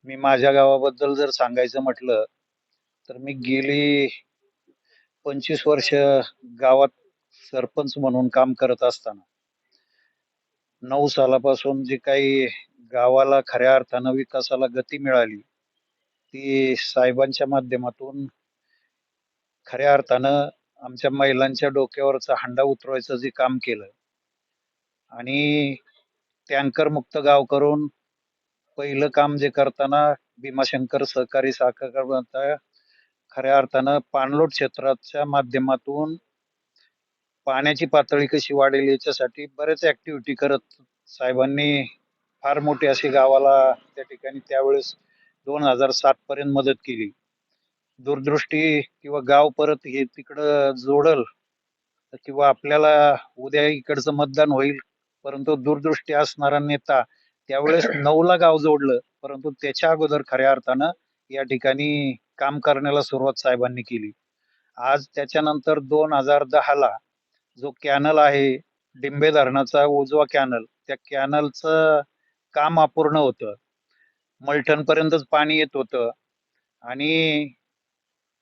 मी माझ्या गावाबद्दल जर सांगायचं म्हटलं, तर मी गेली 25 वर्ष गावात सरपंच म्हणून काम करत असताना 9 सालापासून जी काही गावाला खऱ्या अर्थानं विकासाला गती मिळाली, ती साहेबांच्या माध्यमातून खऱ्या अर्थानं आमच्या महिलांच्या डोक्यावरचा हंडा उतरवायचं जे काम केलं आणि टँकर मुक्त गाव करून पहिलं काम जे करताना भीमाशंकर सहकारी साखर कारखाना खऱ्या अर्थानं पाणलोट क्षेत्राच्या माध्यमातून पाण्याची पातळी कशी वाढेल याच्यासाठी बरेच ऍक्टिव्हिटी करत साहेबांनी फार मोठी अशी गावाला त्या ठिकाणी त्यावेळेस 2007 पर्यंत मदत केली. दूरदृष्टी किंवा गाव परत हे तिकडं जोडल किंवा आपल्याला उद्या इकडचं मतदान होईल, परंतु दूरदृष्टी असणारा नेता त्यावेळेस 9ला गाव जोडलं, परंतु त्याच्या अगोदर खऱ्या अर्थानं या ठिकाणी काम करण्याला सुरुवात साहेबांनी केली. आज त्याच्यानंतर 2010ला जो कॅनल आहे, डिंबे धरणाचा उजवा कॅनल, त्या कॅनलचं काम अपूर्ण होतं. मलठणपर्यंतच पाणी येत होतं आणि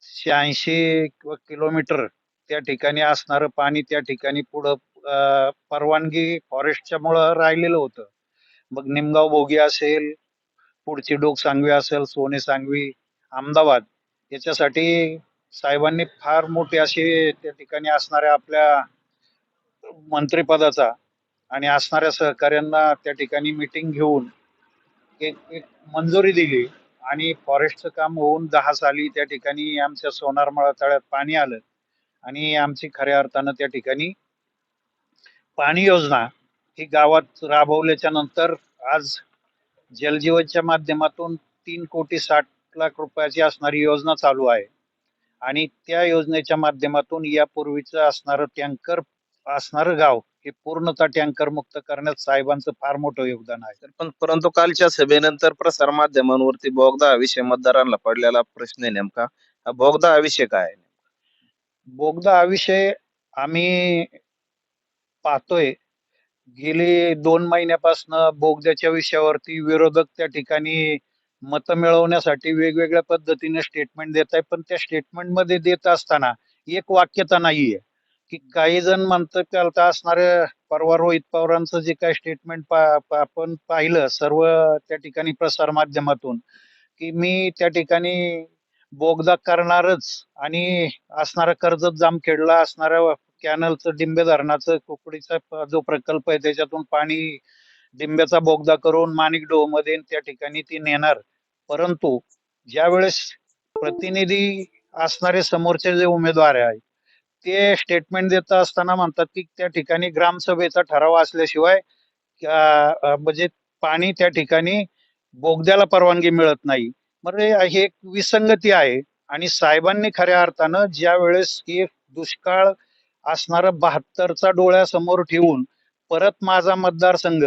86 किंवा किलोमीटर त्या ठिकाणी असणारं पाणी त्या ठिकाणी पुढं परवानगी फॉरेस्टच्यामुळं राहिलेलं होतं. मग निमगाव भोगी असेल, पुढची डोक सांगवी असेल, सोने सांगवी, अहमदाबाद याच्यासाठी साहेबांनी फार मोठी अशी त्या ठिकाणी असणाऱ्या आपल्या मंत्रिपदाचा आणि असणाऱ्या सहकाऱ्यांना त्या ठिकाणी मीटिंग घेऊन एक एक मंजुरी दिली आणि फॉरेस्टचं काम होऊन 10 साली त्या ठिकाणी आमच्या सोनारमळा तळ्यात पाणी आलं आणि आमची खऱ्या अर्थानं त्या ठिकाणी पाणी योजना ही गावात राबवल्याच्या नंतर आज जलजीवनच्या माध्यमातून 3,60,00,000 रुपयाची असणारी योजना चालू आहे आणि त्या योजनेच्या माध्यमातून यापूर्वीचं असणारं टँकर असणारं गाव हे पूर्णतः टँकर मुक्त करण्यात साहेबांचं फार मोठं योगदान आहे. पण परंतु कालच्या सभेनंतर प्रसार माध्यमांवरती बोगदा हा विषय मतदारांना पडलेला प्रश्न आहे नेमका. हा बोगदा हा विषय काय आहे? बोगदा हा विषय आम्ही पाहतोय गेली 2 महिन्यापासनं बोगद्याच्या विषयावरती विरोधक त्या ठिकाणी मतं मिळवण्यासाठी वेगवेगळ्या पद्धतीने स्टेटमेंट देत आहे, पण त्या स्टेटमेंटमध्ये देत असताना एक वाक्यता नाहीये, की काही जण म्हणतात की आता असणाऱ्या परवा रोहित पवारांचं जे काही स्टेटमेंट आपण पाहिलं सर्व त्या ठिकाणी प्रसार माध्यमातून, की मी त्या ठिकाणी बोगदा करणारच आणि असणारा कर्जत जामखेडला असणाऱ्या कॅनलचं डिंबे धरणाचं कुकडीचा जो प्रकल्प आहे त्याच्यातून पाणी डिंब्याचा बोगदा करून माणिकडोहमध्ये त्या ठिकाणी ती नेणार. परंतु ज्यावेळेस प्रतिनिधी असणारे समोरचे जे उमेदवार आहे ते स्टेटमेंट देत असताना म्हणतात की त्या ठिकाणी ग्रामसभेचा ठराव असल्याशिवाय म्हणजे पाणी त्या ठिकाणी बोगद्याला परवानगी मिळत नाही. म्हणजे हे एक विसंगती आहे आणि साहेबांनी खऱ्या अर्थानं ज्या वेळेस की दुष्काळ असणारा 72चा डोळ्यासमोर ठेवून परत माझा मतदारसंघ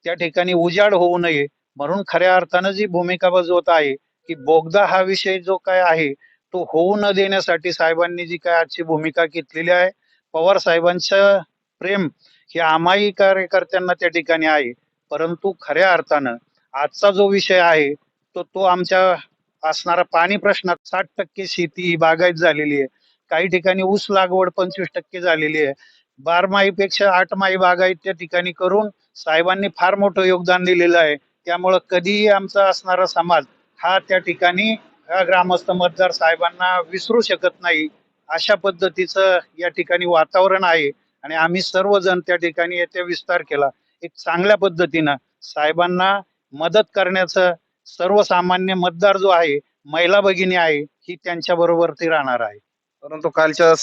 त्या ठिकाणी उजाड होऊ नये म्हणून खऱ्या अर्थानं जी भूमिका बजावत आहे की बोगदा हा विषय जो काय आहे तो होऊ न देण्यासाठी साहेबांनी जी काय आजची भूमिका घेतलेली आहे. पवार साहेबांचं प्रेम हे आम्हाही कार्यकर्त्यांना त्या ठिकाणी आहे, परंतु खऱ्या अर्थानं आजचा जो विषय आहे तो आमच्या असणारा पाणी प्रश्नात 60% शेती ही बागायत झालेली आहे. काही ठिकाणी ऊस लागवड 25% झालेली आहे. बारमाहीपेक्षा 8माही बागायत त्या ठिकाणी करून साहेबांनी फार मोठं योगदान दिलेलं आहे. त्यामुळं कधीही आमचा असणारा समाज हा त्या ठिकाणी ग्रामस्थ मतदार साहेबांना विसरू शकत नाही. अशा पद्धतीचं या ठिकाणी वातावरण आहे आणि आम्ही सर्वजण त्या ठिकाणी येथे विस्तार केला. एक चांगल्या पद्धतीनं साहेबांना मदत करण्याचं सर्वसामान्य मतदार जो आहे, महिला भगिनी आहे, ही त्यांच्या बरोबर ती राहणार आहे. परंतु कालच्या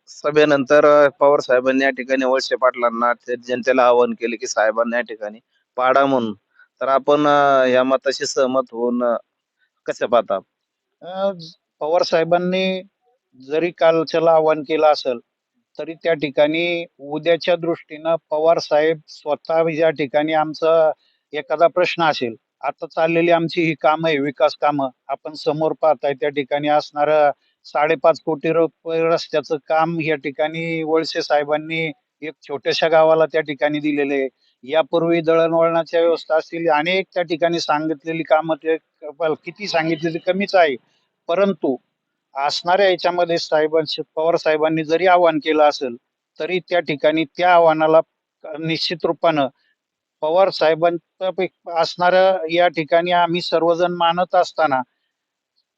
सभेनंतर पवार साहेबांनी या ठिकाणी वळसे पाटलांना ते जनतेला आवाहन केले की साहेबांना या ठिकाणी पाडा म्हणून. तर आपण या मताशी सहमत होऊन कसे पाहता? अ, पवार साहेबांनी जरी कालच्याला आवाहन केलं असेल, तरी त्या ठिकाणी उद्याच्या दृष्टीनं पवार साहेब स्वतः या ठिकाणी आमचा एखादा प्रश्न असेल, आता चाललेली आमची ही कामं आहे, विकास कामं. आपण समोर पाहताय त्या ठिकाणी असणारं 5.5 कोटी रुपये रस्त्याचं काम या ठिकाणी वळसे साहेबांनी एक छोट्याशा गावाला त्या ठिकाणी दिलेले आहे. यापूर्वी दळणवळणाच्या व्यवस्था असतील, अनेक त्या ठिकाणी सांगितलेली कामं ते बाबा किती सांगितले ते कमीच आहे. परंतु असणाऱ्या याच्यामध्ये पवार साहेबांनी जरी आवाहन केलं असेल, तरी त्या ठिकाणी त्या आव्हानाला निश्चित रूपानं पवार असणाऱ्या या ठिकाणी आम्ही सर्वजण मानत असताना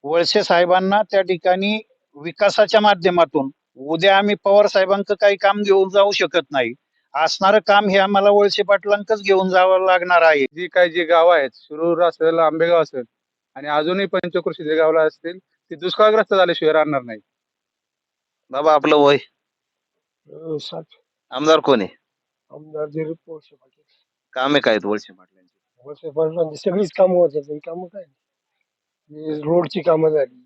वळसे साहेबांना त्या ठिकाणी विकासाच्या माध्यमातून उद्या आम्ही पवार साहेबांचं काही काम घेऊन जाऊ शकत नाही. असणारं काम हे आम्हाला वळसे पाटलांकच घेऊन जावं लागणार आहे. जी गाव आहेत, शिरूर असेल, आंबेगाव असेल आणि अजूनही पंचक्रोशीच्या गावला असतील, ती दुष्काळग्रस्त झाल्याशिवाय राहणार नाही. बाबा आपलं वय, 60 आमदार कोण आहे? आमदार दिलीप वळसे पाटील. कामे काय आहेत वळसे पाटलांची? वळसे पाटलांची सगळीच कामं होतात. ही कामं काय? हे रोडची कामं झाली,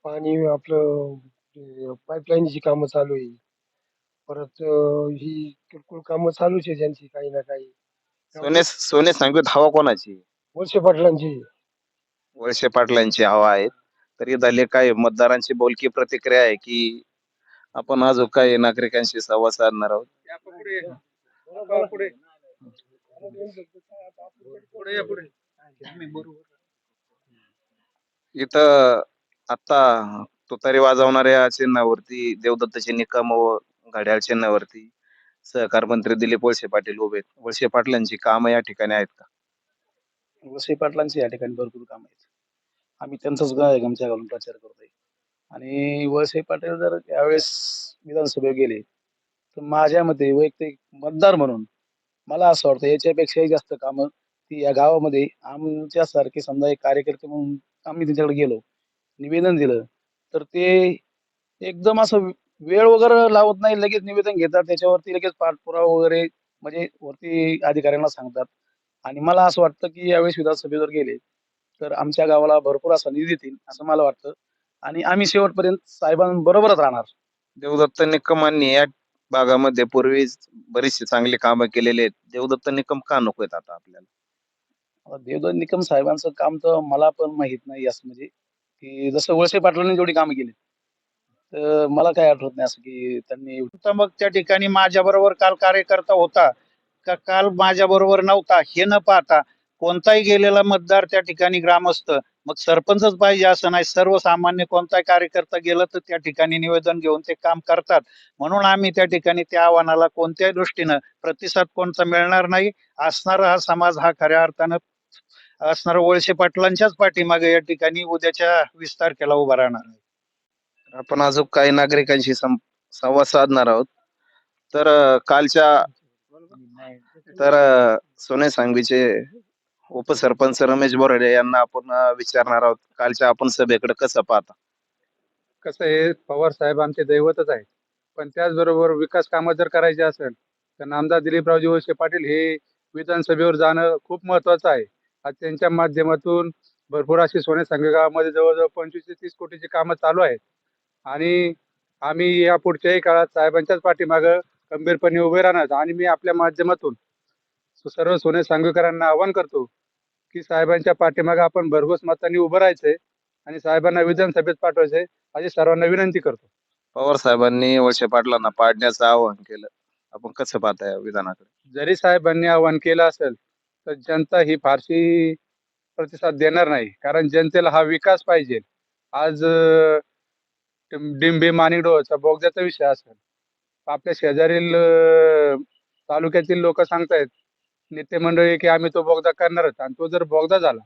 पाणी आपलं पाईपलाईनची कामं चालू आहे. परत ही किरकोळ कामं चालूच आहे त्यांची काही ना काही. सोने सांगवीत हवा कोणाची? वळसे पाटलांची. वळसे पाटलांची हवा आहे. तरी झाले काय मतदारांची बोलकी प्रतिक्रिया आहे की आपण अजून काही नागरिकांशी संवाद साधणार आहोत. इथं आता तुतारी वाजवणाऱ्या चिन्हावरती देवदत्तचे निकम व घड्याळ चिन्हावरती सहकार मंत्री दिलीप वळसे पाटील उभे आहेत. वळसे पाटलांची कामं या ठिकाणी आहेत का? वसई पाटलांची या ठिकाणी भरपूर काम आहेत. आम्ही त्यांचाच गायगमच्या घालून प्रचार करतोय. आणि वळसे पाटील जर यावेळेस विधानसभेत गेले, तर माझ्या मते वैयक्तिक मतदार म्हणून मला असं वाटतं याच्यापेक्षाही जास्त कामं ती या गावामध्ये आमच्यासारखे समजा एक कार्यकर्ते म्हणून आम्ही त्यांच्याकडे गेलो, निवेदन दिलं, तर ते एकदम असं वेळ वगैरे लावत नाही, लगेच निवेदन घेतात. त्याच्यावरती लगेच पाठपुरावा वगैरे म्हणजे वरती अधिकाऱ्यांना सांगतात. आणि मला असं वाटतं, की यावेळेस विधानसभेत जर गेले, तर आमच्या गावाला भरपूर असा निधी देतील असं मला वाटतं. आणि आम्ही शेवटपर्यंत साहेबांबरोबरच राहणार. देवदत्त निकमांनी या भागामध्ये पूर्वी बरीचशी चांगली कामं केलेली आहेत. देवदत्त निकम का नको आहेत आता आपल्याला? आता देवदत्त निकम साहेबांचं काम तर मला पण माहित नाही असं म्हणजे, की जसं वळसे पाटलांनी जेवढी कामं केली, तर मला काही आठवत नाही असं की त्यांनी तर मग त्या ठिकाणी माझ्याबरोबर काल कार्यकर्ता होता का काल माझ्याबरोबर नव्हता हे न पाहता कोणताही गेलेला मतदार त्या ठिकाणी ग्रामस्थ, मग सरपंचच पाहिजे असं नाही, सर्वसामान्य कोणताही कार्यकर्ता गेलं तर त्या ठिकाणी निवेदन घेऊन ते काम करतात. म्हणून आम्ही त्या ठिकाणी त्या आव्हानाला कोणत्याही दृष्टीनं प्रतिसाद कोणता मिळणार नाही. असणारा हा समाज हा खऱ्या अर्थानं असणारा वळसे पाटलांच्याच पाठीमागे या ठिकाणी उद्याच्या 20 तारखेला उभा राहणार आहे. आपण अजून काही नागरिकांशी संवाद साधणार आहोत. तर सोने सांगवीचे उपसरपंच रमेश बोराडे यांना आपण विचारणार आहोत. कालच्या आपण सभेकडे कसं पाहता? कसं आहे, पवार साहेब आमचे दैवतच आहेत. पण त्याचबरोबर विकास कामं जर करायची असेल, तर नामदार दिलीपरावजी वळसे पाटील हे विधानसभेवर जाणं खूप महत्वाचं आहे. आज त्यांच्या माध्यमातून भरपूर अशी सोने सांगवी गावामध्ये जवळजवळ 25 ते 30 कोटीची कामं चालू आहेत. आणि आम्ही या पुढच्याही काळात साहेबांच्याच पाठीमागं खंबीरपणे उभे राहणार. आणि मी आपल्या माध्यमातून सर्व सोने सांगवीकरांना आवाहन करतो की साहेबांच्या पाठीमागे आपण भरघोस मतांनी उभं राहायचंय आणि साहेबांना विधानसभेत पाठवायचंय अशी सर्वांना विनंती करतो. पवार साहेबांनी वळसे पाटलांना पाडण्याचं आवाहन केलं. आपण कसं पाहता या विधानाकडे? जरी साहेबांनी आवाहन केलं असेल तर जनता ही फारशी प्रतिसाद देणार नाही, कारण जनतेला हा विकास पाहिजे. आज डिंबे माणिकडोचा बोगद्याचा विषय असेल, आपल्या शेजारील तालुक्यातील लोक सांगतायत नेते मंडळी की आम्ही तो बोगदा करणारच. आणि तो जर बोगदा झाला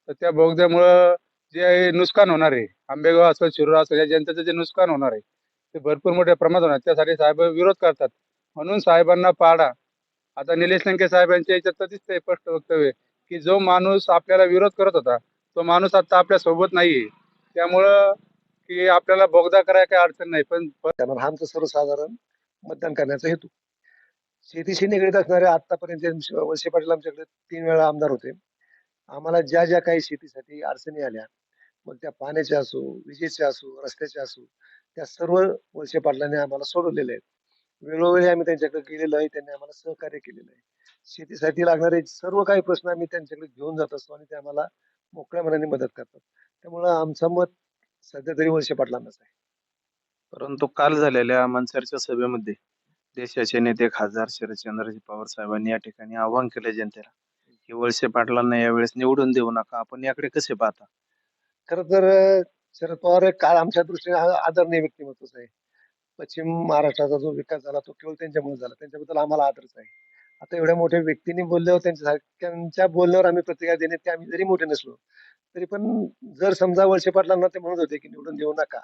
तर त्या बोगद्यामुळं जे नुकसान होणार आहे, आंबेगाव असेल, शिरूर असेल, या जनतेचं जे नुकसान होणार आहे ते भरपूर मोठ्या प्रमाणात होणार. त्यासाठी साहेब विरोध करतात. म्हणून साहेबांना पाडा. आता निलेश लंके साहेबांच्या याच्यात तर दिसतंय स्पष्ट वक्तव्य की जो माणूस आपल्याला विरोध करत होता तो माणूस आता आपल्या सोबत नाहीये. त्यामुळं की आपल्याला बोगदा करायला काही अडचण नाही. पण त्यामुळे हा आमचं सर्वसाधारण मतदान करण्याचा हेतू. शेतीशी निगडीत असणारे आतापर्यंत वळसे पाटील आमच्याकडे 3 वेळा आमदार होते. आम्हाला ज्या ज्या काही शेतीसाठी अडचणी आल्या, मग त्या पाण्याच्या असो, विजेच्या असो, रस्त्याच्या असो, त्या सर्व वळसे पाटलांनी आम्हाला सोडवलेल्या आहेत. वेळोवेळी आम्ही त्यांच्याकडे गेलेलो आहे, त्यांनी आम्हाला सहकार्य केलेलं आहे. शेतीसाठी लागणारे सर्व काही प्रश्न आम्ही त्यांच्याकडे घेऊन जात असतो आणि ते आम्हाला मोकळ्या मनाने मदत करतात. त्यामुळं आमचं मत सध्या तरी वळसे पाटलांनाच आहे. परंतु काल झालेल्या मनसेच्या सभेमध्ये देशाचे नेते खासदार शरदचंद्रजी पवार साहेबांनी या ठिकाणी आवाहन केले जनतेला की वळसे पाटलांना यावेळेस निवडून देऊ नका. आपण याकडे कसे पाहता? खरं तर शरद पवार हे काळ आमच्या दृष्टीने आदरणीय व्यक्तिमत्वच आहे. पश्चिम महाराष्ट्राचा जो विकास झाला तो केवळ त्यांच्यामुळे झाला. त्यांच्याबद्दल आम्हाला आदरच आहे. आता एवढ्या मोठ्या व्यक्तींनी बोलल्यावर त्यांच्या बोलण्यावर आम्ही प्रतिक्रिया देणे ते आम्ही जरी मोठे नसलो, तरी पण जर समजा वळसे पाटलांना ते म्हणत होते की निवडून देऊ नका,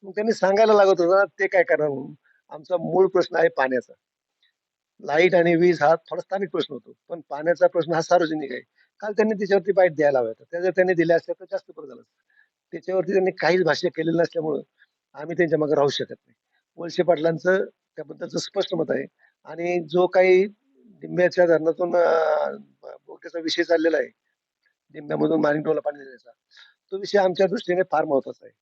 मग त्यांनी सांगायला लागत होतं ना ते काय करणार म्हणून. आमचा मूळ प्रश्न आहे पाण्याचा. लाईट आणि वीज हा थोडा स्थानिक प्रश्न होतो. पण पाण्याचा प्रश्न हा सार्वजनिक आहे. काल त्यांनी त्याच्यावरती बाईट द्यायला हव्या होत्या. त्या जर त्यांनी दिल्या असत्या तर जास्त बरं झालं असतं. त्याच्यावरती त्यांनी काहीच भाष्य केलेलं नसल्यामुळं आम्ही त्यांच्या मागे राहू शकत नाही. वळसे पाटलांचं त्याबद्दलचं स्पष्ट मत आहे आणि जो काही डिंब्याच्या धरणातून बोगद्याचा विषय चाललेला आहे, डिंब्यामधून माणिकटोला पाणी देण्याचा, तो विषय आमच्या दृष्टीने फार महत्वाचा आहे.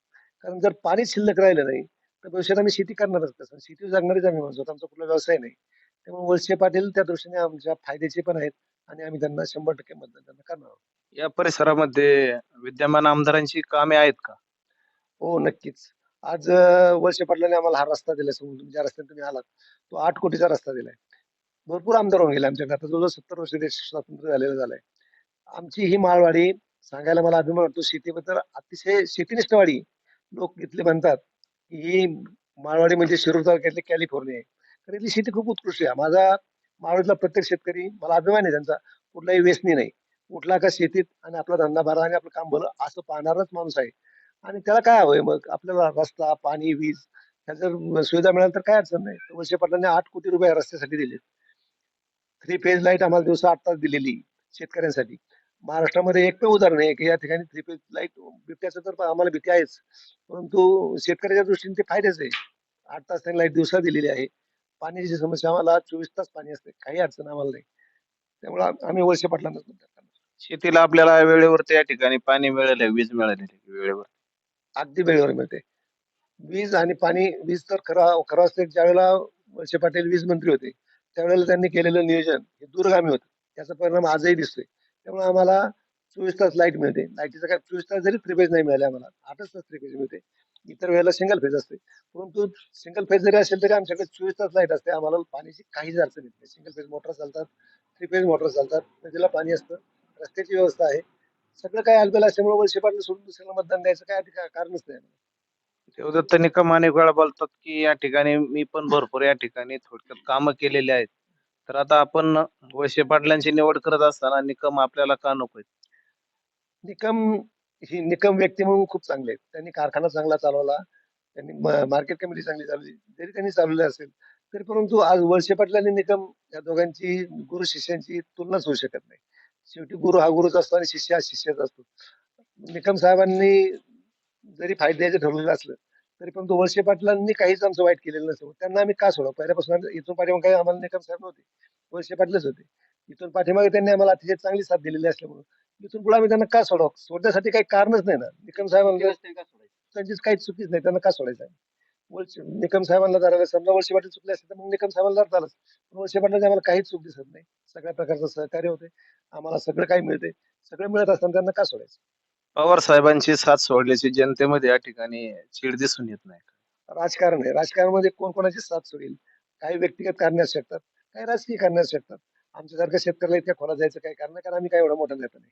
कारण जर पाणी शिल्लक राहिलं नाही, तर भविष्यात आम्ही शेती करणारच कसं? शेतीवर जगणारेच आम्ही माणसं आहोत. आमचा कुठला व्यवसाय नाही. त्यामुळे वळसे पाटील त्या दृष्टीने आमच्या फायद्याचे पण आहेत आणि आम्ही त्यांना 100% मतदान त्यांना करणार आहोत. या परिसरामध्ये विद्यमान आमदारांची कामे आहेत का? हो, नक्कीच. आज वळसे पाटलांनी आम्हाला हा रस्ता दिलाय समोरून तुम्ही ज्या रस्त्याने तुम्ही आलात, तो 8 कोटीचा रस्ता दिलाय. भरपूर आमदार होऊन गेले आमच्याकडे. आता जवळ-जवळ 70 वर्ष देश स्वातंत्र्य झालेलं झालंय. आमची ही माळवाडी सांगायला मला अभिमान वाटतो शेतीबद्दल अतिशय शेतीनिष्ठ वाडी. लोक इथले म्हणतात, की ही माळवाडी म्हणजे शिरूर तालुक्यातली कॅलिफोर्निया आहे. तर इथली शेती खूप उत्कृष्ट आहे. माझा मावळातला प्रत्येक शेतकरी मला अभिमान आहे त्यांचा. कुठलाही व्यसनी नाही. उठला का शेतीत आणि आपला धंदा भला आणि आपलं काम भलं असं पाहणाराच माणूस आहे. आणि त्याला काय हवंय मग आपल्याला रस्ता, पाणी, वीज ह्या जर सुविधा मिळाल्या तर काही अडचण नाही. तर वळसे पाटलांनी 8 कोटी रुपये या रस्त्यासाठी दिले. 3 फेज लाईट आम्हाला दिवसा 8 तास दिलेली शेतकऱ्यांसाठी. महाराष्ट्रामध्ये एकमेव उदाहरण आहे, की या ठिकाणी 3 फेज लाईट बिबट्याचं तर आम्हाला भीती आहेच. परंतु शेतकऱ्याच्या दृष्टीने ते फायद्याचं आहे. 8 तास त्यांनी लाईट दिवसा दिलेली आहे. पाण्याची समस्या आम्हाला 24 तास पाणी असते. काही अडचण आम्हाला नाही. त्यामुळे आम्ही वळसे पाटलांनाच मतदान करणार. शेतीला आपल्याला वेळेवर त्या ठिकाणी पाणी मिळालंय, वीज मिळालेली आहे वेळेवर. अगदी वेळेवर मिळते. वीज आणि पाणी वीज तर खरं असतं ज्यावेळेला वळसे पाटील वीज मंत्री होते, त्यावेळेला त्यांनी केलेलं नियोजन हे दूरगामी होतं. त्याचा परिणाम आजही दिसतोय. त्यामुळे आम्हाला 24 तास लाईट मिळते. लाईटीचा काय 24 तास जरी 3 फेज नाही मिळाले आम्हाला, 8च तास 3 फेज मिळते. इतर वेळेला सिंगल फेज असते. परंतु सिंगल फेज जरी असेल तरी आमच्याकडे 24 तास लाईट असते. आम्हाला पाण्याची काहीच अडचण येत नाही. सिंगल फेज मोटर चालतात, 3 फेज मोटर चालतात. नदीला पाणी असतं, रस्त्याची व्यवस्था आहे. सगळं काही अवेलेबल असल्यामुळे वळसे पाटील सोडून दुसऱ्याला मतदान द्यायचं काय कारणच नाही. देवदत्त निकम अनेक वेळा बोलतात, की या ठिकाणी मी पण भरपूर या ठिकाणी थोडक्यात कामं केलेली आहेत. तर आता आपण वळसे पाटलांची निवड करत असताना निकम आपल्याला का नकोय? निकम ही निकम व्यक्ती म्हणून खूप चांगले आहेत. त्यांनी कारखाना चांगला चालवला. त्यांनी मार्केट कमिटी चांगली चालवली. जरी त्यांनी चालवली असेल, तरी परंतु आज वळसे पाटील आणि निकम या दोघांची गुरु शिष्यांची तुलनाच होऊ शकत नाही. शेवटी गुरु हा गुरुच असतो आणि शिष्य हा शिष्यच असतो. निकम साहेबांनी जरी फायदा द्यायचं ठरवलेलं असलं, तरी पण तो वळसे पाटलांनी काहीच आमचं वाईट केलेलं नसतं. त्यांना आम्ही का सोडावं? पहिल्यापासून इथून पाठीमागे काही आम्हाला निकम साहेब नव्हते. वळसे पाटीलच होते. इथून पाठीमागे त्यांनी आम्हाला अतिशय चांगली साथ दिलेली असल्यामुळं इथून पुढे आम्ही त्यांना का सोडावं? सोडण्यासाठी काही कारणच नाही ना. निकम साहेबांना त्यांचीच काहीच चुकीच नाही. त्यांना का सोडायचं आहे? निकम साहेबांना जर समजा वळसे पाटील चुकले असते, तर मग निकम साहेबांना झालंच. पण वळसे पाटलांची आम्हाला काहीच चूक दिसत नाही. सगळ्या प्रकारचं सहकार्य होते. आम्हाला सगळं काही मिळते. सगळं मिळत असताना त्यांना का सोडायचं? पवार साहेबांची साथ सोडल्याची जनतेमध्ये या ठिकाणी चीड दिसून येत नाही. राजकारण आहे. राजकारणामध्ये कोण कोणाची साथ सोडेल. काही व्यक्तिगत कारणे असू शकतात, काही राजकीय कारणे असू शकतात. आमच्यासारख्या शेतकऱ्याला इतक्या खोलात जायचं काही कारण नाही, कारण आम्ही काही एवढा मोठा नेता नाही.